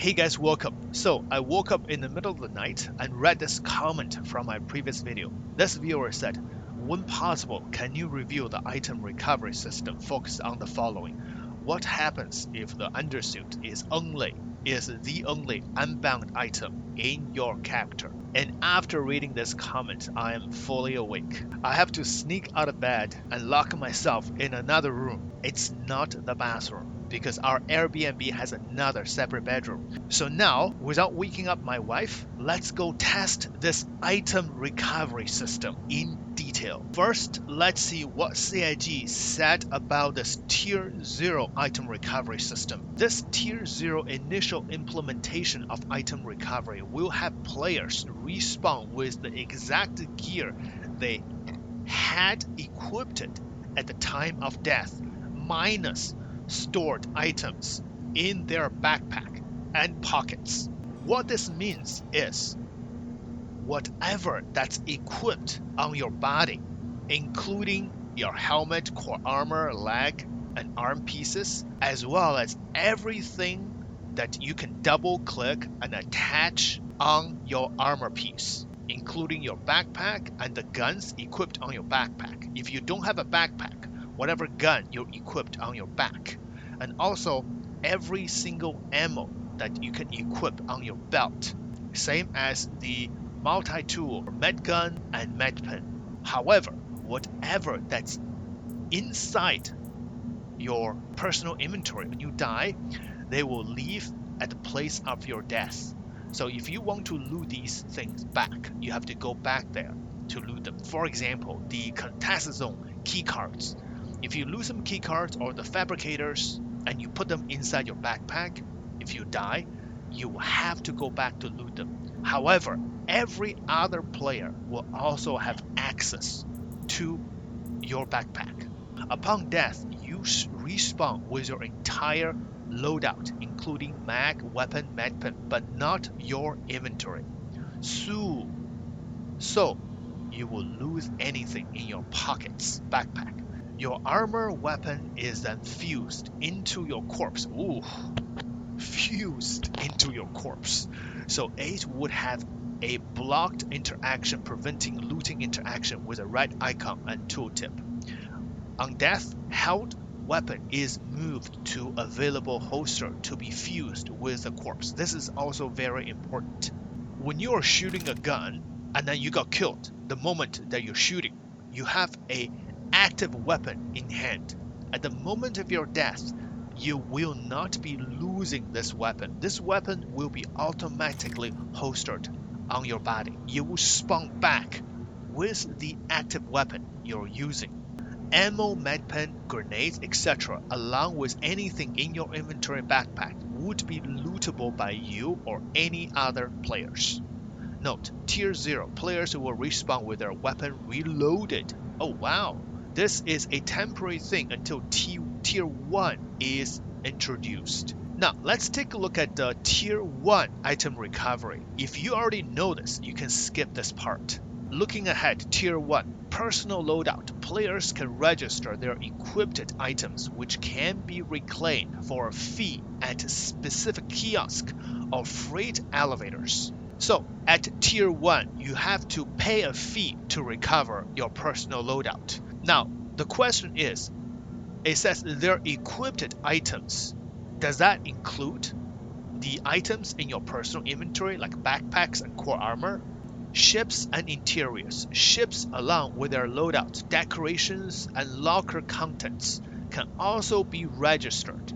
Hey guys, welcome. So I woke up in the middle of the night and read this comment from my previous video. This viewer said, when possible, can you review the item recovery system focused on the following? What happens if the undersuit is the only unbound item in your character? And after reading this comment, I am fully awake. I have to sneak out of bed and lock myself in another room. It's not the bathroom, because our Airbnb has another separate bedroom. So now, without waking up my wife, let's go test this item recovery system in detail. First, let's see what CIG said about this Tier 0 item recovery system. This Tier 0 initial implementation of item recovery will have players respawn with the exact gear they had equipped at the time of death, minus stored items in their backpack and pockets. What this means is whatever that's equipped on your body, including your helmet, core armor, leg, and arm pieces, as well as everything that you can double click and attach on your armor piece, including your backpack and the guns equipped on your backpack. If you don't have a backpack, whatever gun you're equipped on your back, and also every single ammo that you can equip on your belt, same as the multi-tool, med gun, and med pen. However, whatever that's inside your personal inventory, when you die, they will leave at the place of your death. So if you want to loot these things back, you have to go back there to loot them. For example, the contest zone keycards. If you lose some keycards or the fabricators and you put them inside your backpack, if you die, you will have to go back to loot them. However, every other player will also have access to your backpack. Upon death, you respawn with your entire loadout, including mag, weapon, medpen, but not your inventory. So you will lose anything in your pockets, backpack. Your armor weapon is then fused into your corpse. Ooh, fused into your corpse. So it would have a blocked interaction preventing looting interaction with a red icon and tooltip. On death, held weapon is moved to available holster to be fused with the corpse. This is also very important. When you are shooting a gun and then you got killed, the moment that you're shooting, you have a active weapon in hand. At the moment of your death, you will not be losing this weapon. This weapon will be automatically holstered on your body. You will spawn back with the active weapon you're using. Ammo, medpen, grenades, etc., along with anything in your inventory backpack would be lootable by you or any other players. Note, Tier 0 players will respawn with their weapon reloaded. Oh wow, this is a temporary thing until Tier 1 is introduced. Now, let's take a look at the Tier 1 item recovery. If you already know this, you can skip this part. Looking ahead, Tier 1, personal loadout. Players can register their equipped items which can be reclaimed for a fee at specific kiosks or freight elevators. So, at Tier 1, you have to pay a fee to recover your personal loadout. Now, the question is, it says their equipped items. Does that include the items in your personal inventory like backpacks and core armor? Ships and interiors. Ships along with their loadouts, decorations, and locker contents can also be registered.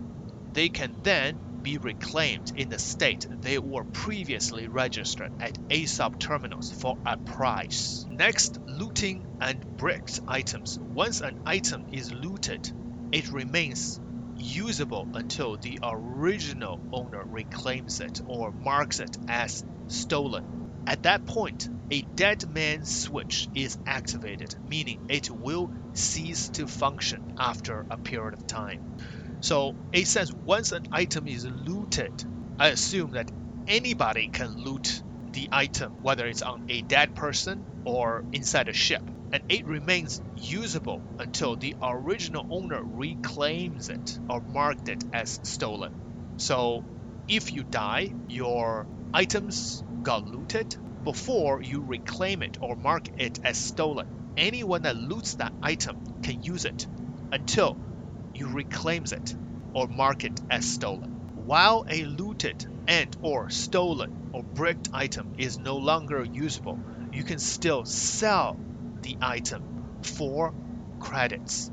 They can then be reclaimed in the state they were previously registered at ASOP terminals for a price. Next, looting and bricked items. Once an item is looted, it remains usable until the original owner reclaims it or marks it as stolen. At that point, a dead man switch is activated, meaning it will cease to function after a period of time. So it says once an item is looted, I assume that anybody can loot the item, whether it's on a dead person or inside a ship, and it remains usable until the original owner reclaims it or marked it as stolen. So If you die, your items got looted before you reclaim it or mark it as stolen. Anyone that loots that item can use it until you reclaims it or mark it as stolen. While a looted and or stolen or bricked item is no longer usable, you can still sell the item for credits.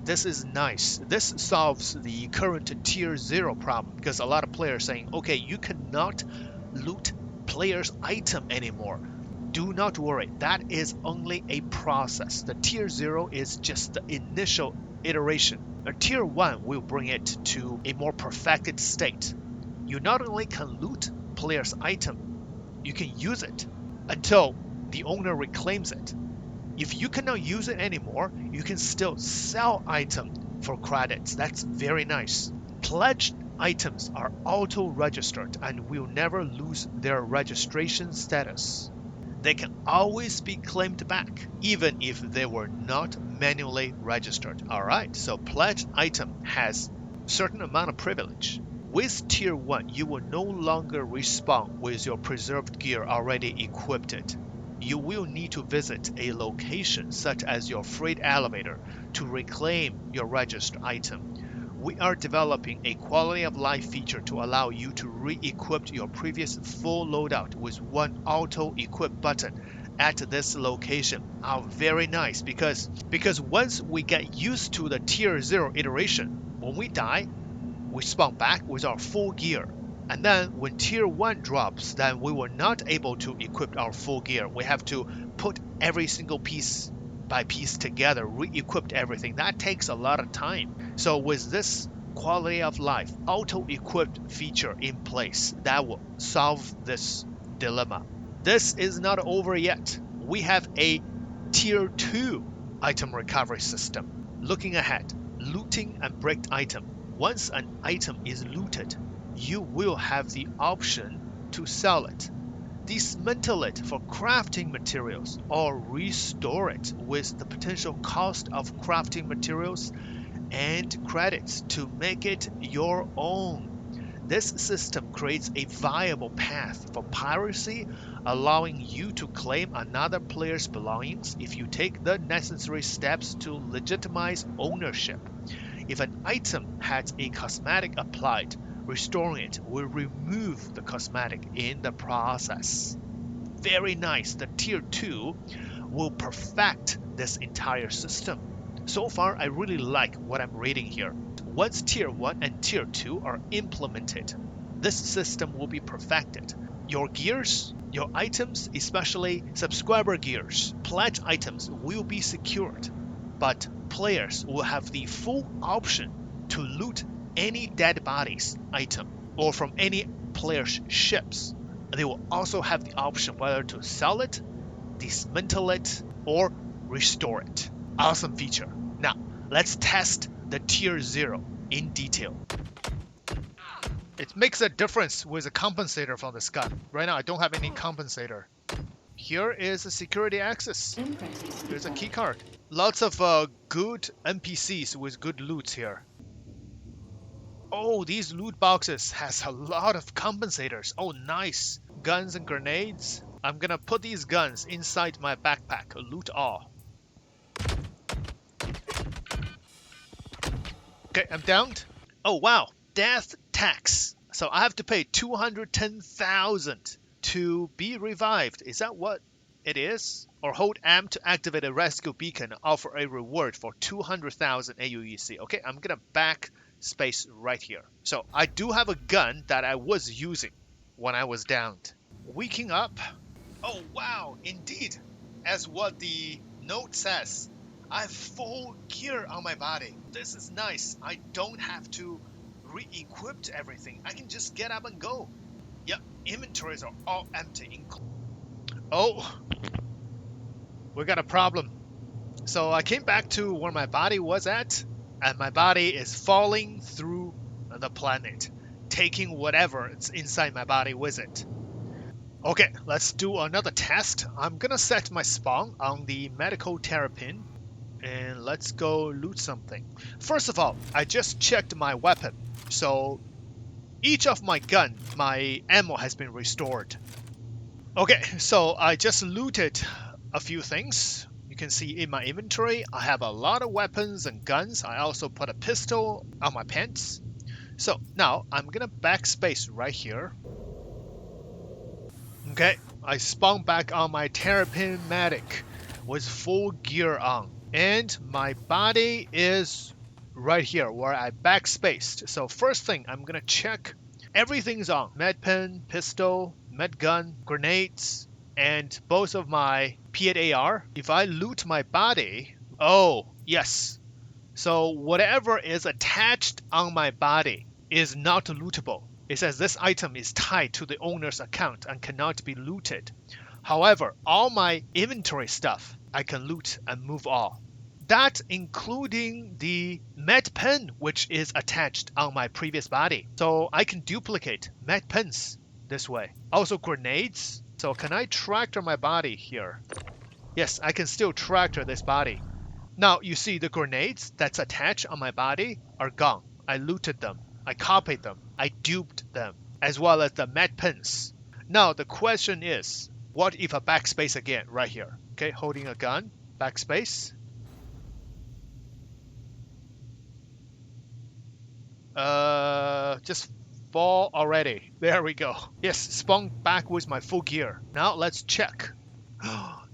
This is nice. This solves the current tier 0 problem because a lot of players saying, okay, you cannot loot player's item anymore. Do not worry, that is only a process. The tier 0 is just the initial iteration. A tier 1 will bring it to a more perfected state. You not only can loot player's item, you can use it until the owner reclaims it. If you cannot use it anymore, you can still sell item for credits. That's very nice. Pledged items are auto-registered and will never lose their registration status. They can always be claimed back, even if they were not manually registered. Alright, so pledged item has certain amount of privilege. With tier 1, you will no longer respawn with your preserved gear already equipped. You will need to visit a location such as your freight elevator to reclaim your registered item. We are developing a quality of life feature to allow you to re-equip your previous full loadout with one auto-equip button at this location. Very nice, because once we get used to the tier 0 iteration, when we die, we spawn back with our full gear. And then when tier 1 drops, then we were not able to equip our full gear. We have to put every single piece by piece together, re-equip everything. That takes a lot of time. So with this quality of life auto-equipped feature in place, that will solve this dilemma. This is not over yet. We have a tier 2 item recovery system. Looking ahead, looting and bricked item. Once an item is looted, you will have the option to sell it, dismantle it for crafting materials, or restore it with the potential cost of crafting materials and credits to make it your own. This system creates a viable path for piracy, allowing you to claim another player's belongings if you take the necessary steps to legitimize ownership. If an item has a cosmetic applied, restoring it will remove the cosmetic in the process. Very nice. The tier 2 will perfect this entire system. So far, I really like what I'm reading here. Once tier 1 and tier 2 are implemented, this system will be perfected. Your gears, your items, especially subscriber gears, pledge items will be secured, but players will have the full option to loot any dead bodies item or from any player's ships. They will also have the option whether to sell it, dismantle it, or restore it. Awesome feature. Now, let's test the tier 0 in detail. It makes a difference with a compensator from this gun. Right now, I don't have any compensator. Here is a security access. There's a keycard. Lots of good NPCs with good loot here. Oh, these loot boxes has a lot of compensators. Oh, nice. Guns and grenades. I'm gonna put these guns inside my backpack. Loot all. Okay, I'm downed. Oh, wow. Death tax. So I have to pay 210,000 to be revived. Is that what it is? Or hold M to activate a rescue beacon, offer a reward for 200,000 AUEC. Okay, I'm gonna backspace right here. So I do have a gun that I was using when I was downed. Waking up. Oh wow, indeed. As what the note says, I have full gear on my body. This is nice. I don't have to re-equip everything. I can just get up and go. Yep, inventories are all empty. Oh, we got a problem. So I came back to where my body was at, and my body is falling through the planet, taking whatever's inside my body with it. Okay, let's do another test. I'm gonna set my spawn on the medical terrapin, and let's go loot something. First of all, I just checked my weapon. So each of my gun, my ammo has been restored. Okay, so I just looted a few things. You can see in my inventory, I have a lot of weapons and guns. I also put a pistol on my pants. So now I'm gonna backspace right here. Okay, I spawn back on my Terrapin Medic with full gear on. And my body is right here where I backspaced. So first thing, I'm gonna check everything's on. Med pen, pistol, med gun, grenades, and both of my P8 AR. If I loot my body, oh, yes. So whatever is attached on my body is not lootable. It says this item is tied to the owner's account and cannot be looted. However, all my inventory stuff, I can loot and move all. That including the med pen which is attached on my previous body. So I can duplicate med pens this way. Also grenades. So can I tractor my body here? Yes, I can still tractor this body. Now you see the grenades that's attached on my body are gone. I looted them. I copied them. I duped them. As well as the med pens. Now the question is, what if I backspace again right here? Okay, holding a gun. Backspace. Just fall already. There we go. Yes, spawn back with my full gear. Now let's check.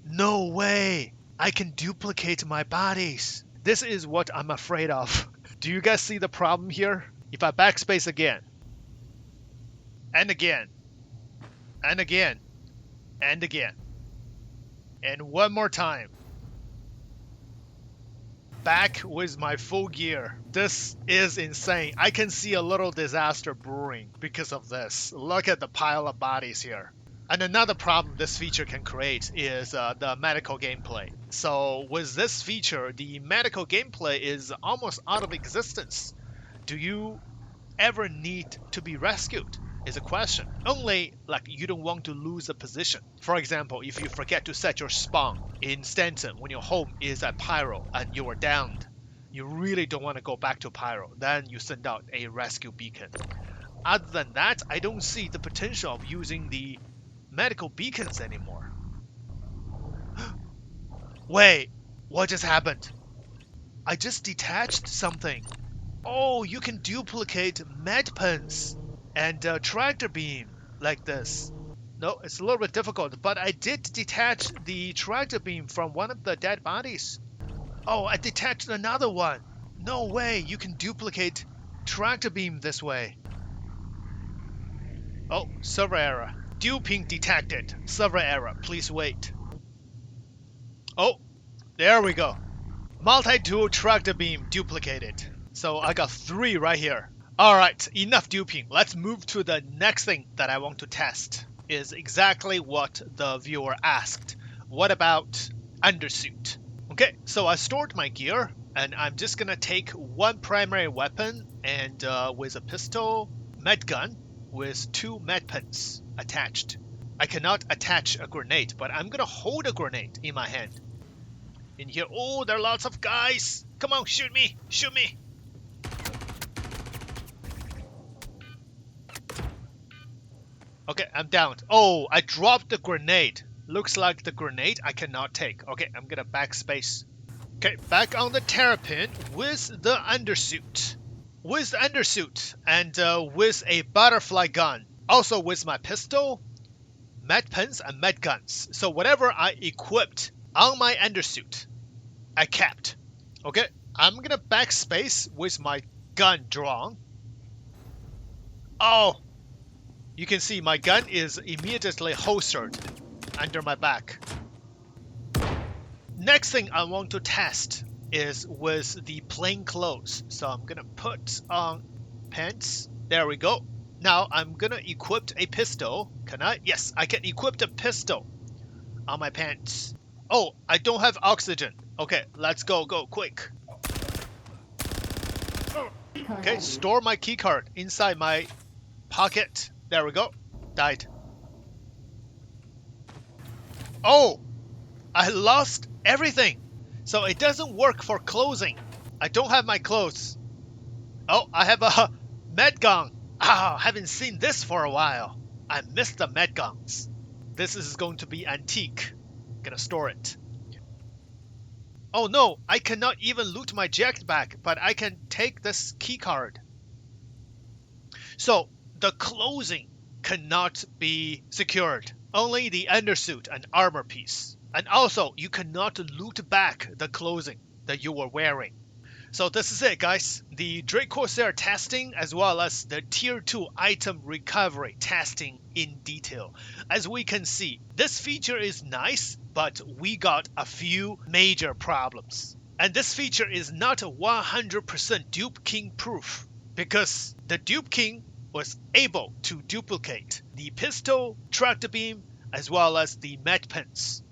No way! I can duplicate my bodies. This is what I'm afraid of. Do you guys see the problem here? If I backspace again, and again, and again, and again, and one more time, back with my full gear. This is insane. I can see a little disaster brewing because of this. Look at the pile of bodies here. And another problem this feature can create is the medical gameplay. So with this feature, the medical gameplay is almost out of existence. Do you ever need to be rescued? Is a question. Only like you don't want to lose a position. For example, if you forget to set your spawn in Stanton when your home is at Pyro and you are downed, you really don't want to go back to Pyro, then you send out a rescue beacon. Other than that, I don't see the potential of using the medical beacons anymore. Wait, what just happened? I just detached something. Oh, you can duplicate med pens and tractor beam like this. No, it's a little bit difficult, but I did detach the tractor beam from one of the dead bodies. Oh, I detached another one. No way, you can duplicate tractor beam this way. Oh, server error. Duping detected. Server error. Please wait. Oh, there we go. Multi-tool tractor beam duplicated. So I got 3 right here. Alright, enough duping. Let's move to the next thing that I want to test. Is exactly what the viewer asked. What about undersuit? Okay, so I stored my gear. And I'm just gonna take one primary weapon and with a pistol, med gun, with 2 med pens attached. I cannot attach a grenade, but I'm gonna hold a grenade in my hand. In here, oh, there are lots of guys. Come on, shoot me, shoot me. Okay, I'm down. Oh, I dropped the grenade. Looks like the grenade I cannot take. Okay, I'm gonna backspace. Okay, back on the Terrapin with the undersuit. With the undersuit and with a butterfly gun. Also with my pistol, med pens, and med guns. So whatever I equipped on my undersuit, I kept. Okay, I'm gonna backspace with my gun drawn. Oh, you can see my gun is immediately holstered under my back. Next thing I want to test is with the plain clothes. So I'm gonna put on pants. There we go. Now I'm gonna equip a pistol. Can I? Yes, I can equip a pistol on my pants. Oh, I don't have oxygen. Okay, let's go quick. Okay, store my keycard inside my pocket. There we go. Died. Oh, I lost everything. So it doesn't work for clothing. I don't have my clothes. Oh, I have a med gun. Ah, haven't seen this for a while. I missed the med guns. This is going to be antique. Gonna store it. Oh no, I cannot even loot my jacket bag, but I can take this key card. So the clothing cannot be secured. Only the undersuit and armor piece. And also, you cannot loot back the clothing that you were wearing. So this is it, guys. The Drake Corsair testing as well as the Tier 2 item recovery testing in detail. As we can see, this feature is nice, but we got a few major problems. And this feature is not 100% Dupe King proof, because the Dupe King was able to duplicate the pistol, tractor beam, as well as the med pens.